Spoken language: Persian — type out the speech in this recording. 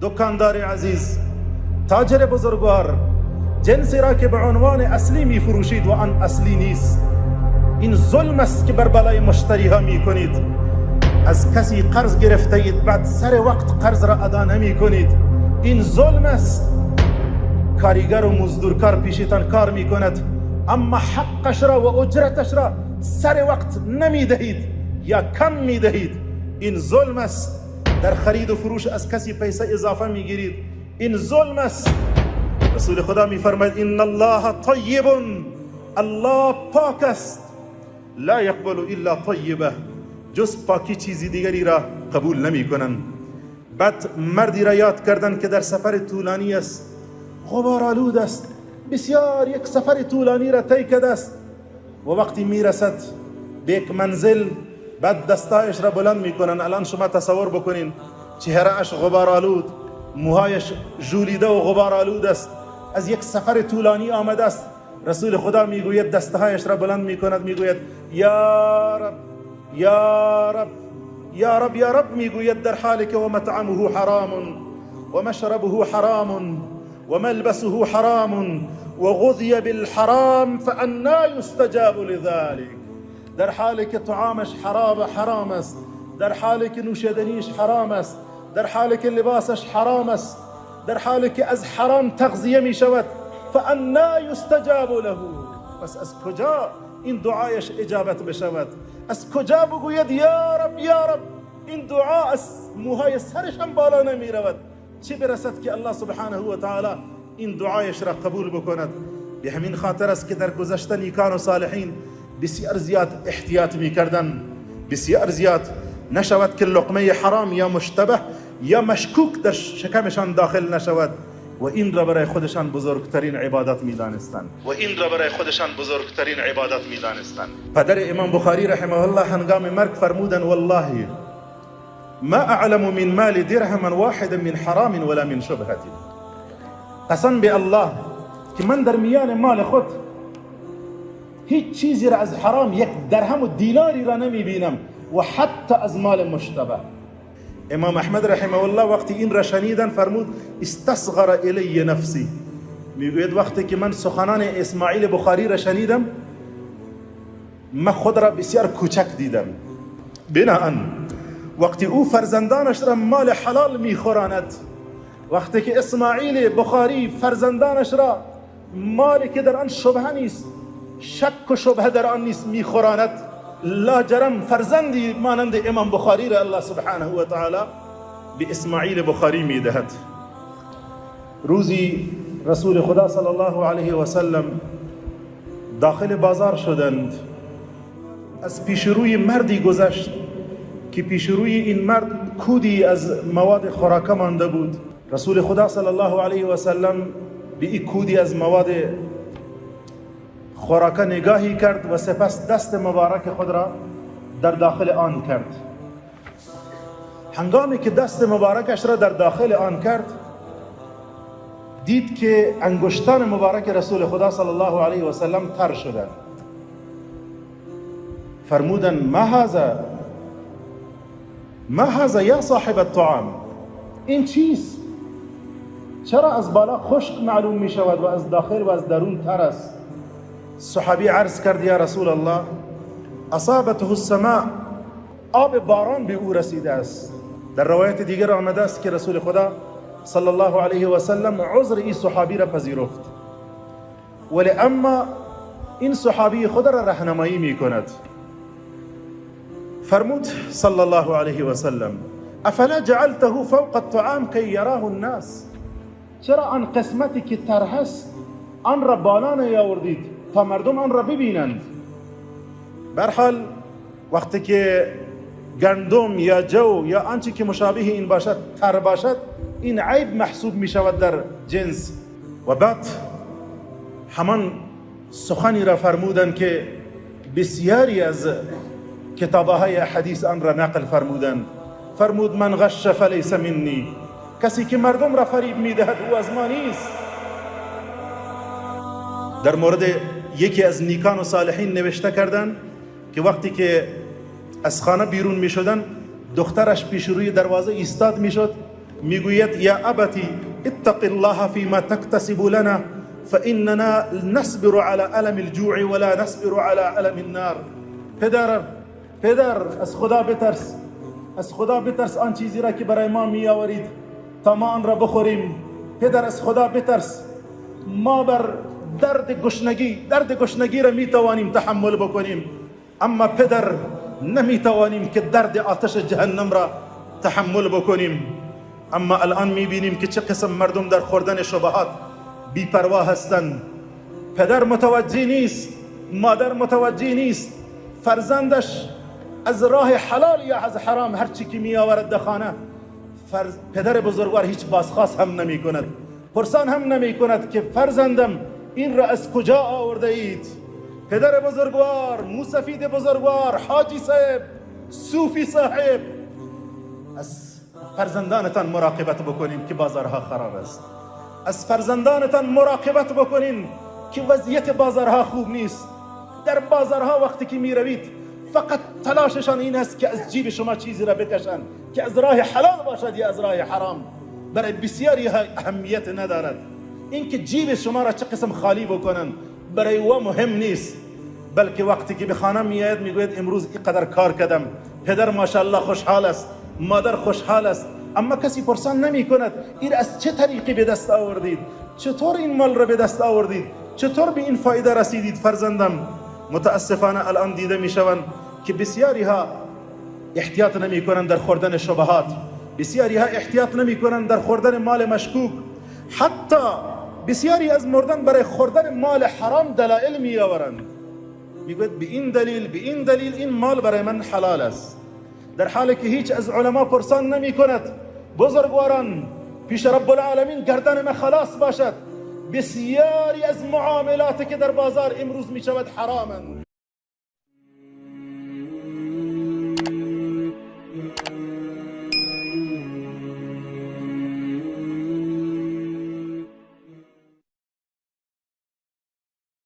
دکاندار عزیز، تاجر بزرگوار، جنسی را که به عنوان اصلی می فروشید و آن اصلی نیست، این ظلم است که بر بالای مشتری ها می کنید. از کسی قرض گرفته اید، بعد سر وقت قرض را ادا نمی کنید، این ظلم است. کارگر و مزدورکار پیشتان کار می کند، اما حقش را و اجرتش را سر وقت نمی دهید یا کم می دهید، این ظلم است. در خرید و فروش از کسی پیسه اضافه می گیرید، این ظلم است. رسول خدا می فرماید ان الله طیب، الله پاک است، لا یقبل الا طیبه، جز پاکی چیزی دیگری را قبول نمی کنند. بعد مردی را یاد کردن که در سفر طولانی است، غبارآلود است، بسیار یک سفر طولانی را طی کرده است و وقتی میرسد به یک منزل، بعد دستایش را بلند میکنن. الان شما تصور بکنین، چهرهش غبارآلود، موهایش ژولیده و غبارآلود است، از یک سفر طولانی آمده است. رسول خدا میگوید دستهایش را بلند میکند، میگوید یا رب یا رب یا رب یا رب، میگوید در حالی که و مطعمه حرام و مشربه حرام و ملبسه حرام و غذی بالحرام فانا یستجاب لذلك، در حالی که طعامش حرام است، در حالی که نوشیدنیش حرام است، در حالی که لباسش حرام است، در حالی که از حرام تغذیه می شود، فانا یستجاب له، پس از کجا این دعایش اجابت بشود؟ از کجا بگوید یا رب یا رب؟ این دعا از موهای سرش هم بالا نمی رود، چه برسد که الله سبحانه و تعالی این دعایش را قبول بکند. به همین خاطر است که در گذشته نیکان و صالحین بسیار زیاد احتیاط می کردن، بسیار زیاد نشود که لقمه حرام یا مشتبه یا مشکوک در شکمشان داخل نشود و این را برای خودشان بزرگترین عبادت می دانستند پدر امام بخاری رحمه الله هنگام مرگ فرمودن والله ما اعلم من مال درهم واحد من حرام ولا من شبهه، قسم به الله که من در میان مال خود هیچ چیزی را از حرام، یک درهم و دیناری را نمی بینم و حتی از مال مشتبه. امام احمد رحمه الله وقتی این را شنیدن فرمود استصغر الی نفسی، میگوید وقتی که من سخنان اسماعیل بخاری را شنیدم من خود را بسیار کوچک دیدم. بناهن وقتی او فرزندانش را مال حلال میخوراند، وقتی که اسماعیل بخاری فرزندانش را مالی که در آن شبهه نیست، شک و شبهه در آن نیست میخوراند، لاجرم فرزندی مانند امام بخاری را الله سبحانه و تعالی به اسماعیل بخاری میدهد. روزی رسول خدا صلی الله علیه و سلم داخل بازار شدند، از پیش روی مردی گذشت که پیش روی این مرد کودی از مواد خوراکه مانده بود. رسول خدا صلی الله علیه و سلم به این کودی از مواد خوراکه نگاهی کرد و سپس دست مبارک خود را در داخل آن کرد. هنگامی که دست مبارکش را در داخل آن کرد، دید که انگشتان مبارک رسول خدا صلی الله علیه و سلم تر شدند. فرمودن ما هذا یا صاحب الطعام، این چیست؟ چرا از بالا خشک معلوم می شود و از داخل و از درون تر است؟ صحابی عرض کرد یا رسول الله اصابته السماء، آب باران به او رسیده است. در روایت دیگر آمده است که رسول خدا صلی الله علیه و سلم عذر این صحابی را پذیرفت، ولی اما این صحابی خود را راهنمایی می کند. فرمود صلی الله علیه و سلم افلا جعلته فوق الطعام کی یراه الناس، چرا آن قسمتی که تر هست آن را بالا نیاوردید تا مردم آن را ببینند؟ برحال وقتی که گندم یا جو یا آنچه که مشابه این باشد تر باشد، این عیب محسوب می شود در جنس. و بعد همان سخنی را فرمودن که بسیاری از کتابهای حدیث آن را نقل فرمودن. فرمود من غش فلیس منی، کسی که مردم را فریب می دهد او از ما نیست. در مورد یکی از نیکان و صالحین نوشته کردن که وقتی که از خانه بیرون می شدن، دخترش پیش روی دروازه ایستاد می شد میگوید یا ابتی اتق الله فيما تكتسب لنا فاننا نصبر على الم الجوع ولا نصبر على الم النار. پدر از خدا بترس، از خدا بترس. آن چیزی را که برای ما می آورید تا ما آن را بخوریم. پدر از خدا بترس. ما بر درد گشنگی را می توانیم تحمل بکنیم، اما پدر نمی توانیم که درد آتش جهنم را تحمل بکنیم. اما الان می بینیم که چه قسم مردم در خوردن شبهات بی پروا هستند. پدر متوجه نیست، مادر متوجه نیست، فرزندش از راه حلال یا از حرام هر چی که می آورد در خانه، پدر بزرگوار هیچ بازخواست هم نمی کند، پرسان هم نمی کند که فرزندم این را از کجا آورده اید. پدر بزرگوار، موسفید بزرگوار، حاجی صاحب، صوفی صاحب، از فرزندانتان مراقبت بکنین که بازارها خراب است. از فرزندانتان مراقبت بکنین که وضعیت بازارها خوب نیست. در بازارها وقتی که می روید فقط تلاششان این است که از جیب شما چیزی را بکشن که از راه حلال باشد یا از راه حرام. برای بسیاری اهمیت ندارد این که جیب شما را چه قسم خالی بکنن، برای او مهم نیست. بلکه وقتی که به خانه میآید میگوید امروز اینقدر کار کردم، پدر ماشاءالله خوشحال است، مادر خوشحال است، اما کسی پرسان نمی کند این از چه طریقی به دست آوردید، چطور این مال را به دست آوردید، چطور به این فایده رسیدید. فرزندم متاسفانه الان دیده میشوند که بسیاری ها احتیاط نمی کنند در خوردن شبهات، بسیاری ها احتیاط نمی کنند در خوردن مال مشکوک، حتی بسیاری از مردن برای خوردن مال حرام دلایل می آورند. میگوید به این دلیل این مال برای من حلال است، در حالی که هیچ از علما پرسان نمی کند بزرگواران پیش رب العالمین گردن من خلاص باشد. بسیاری از معاملاتی که در بازار امروز می شود حرامند.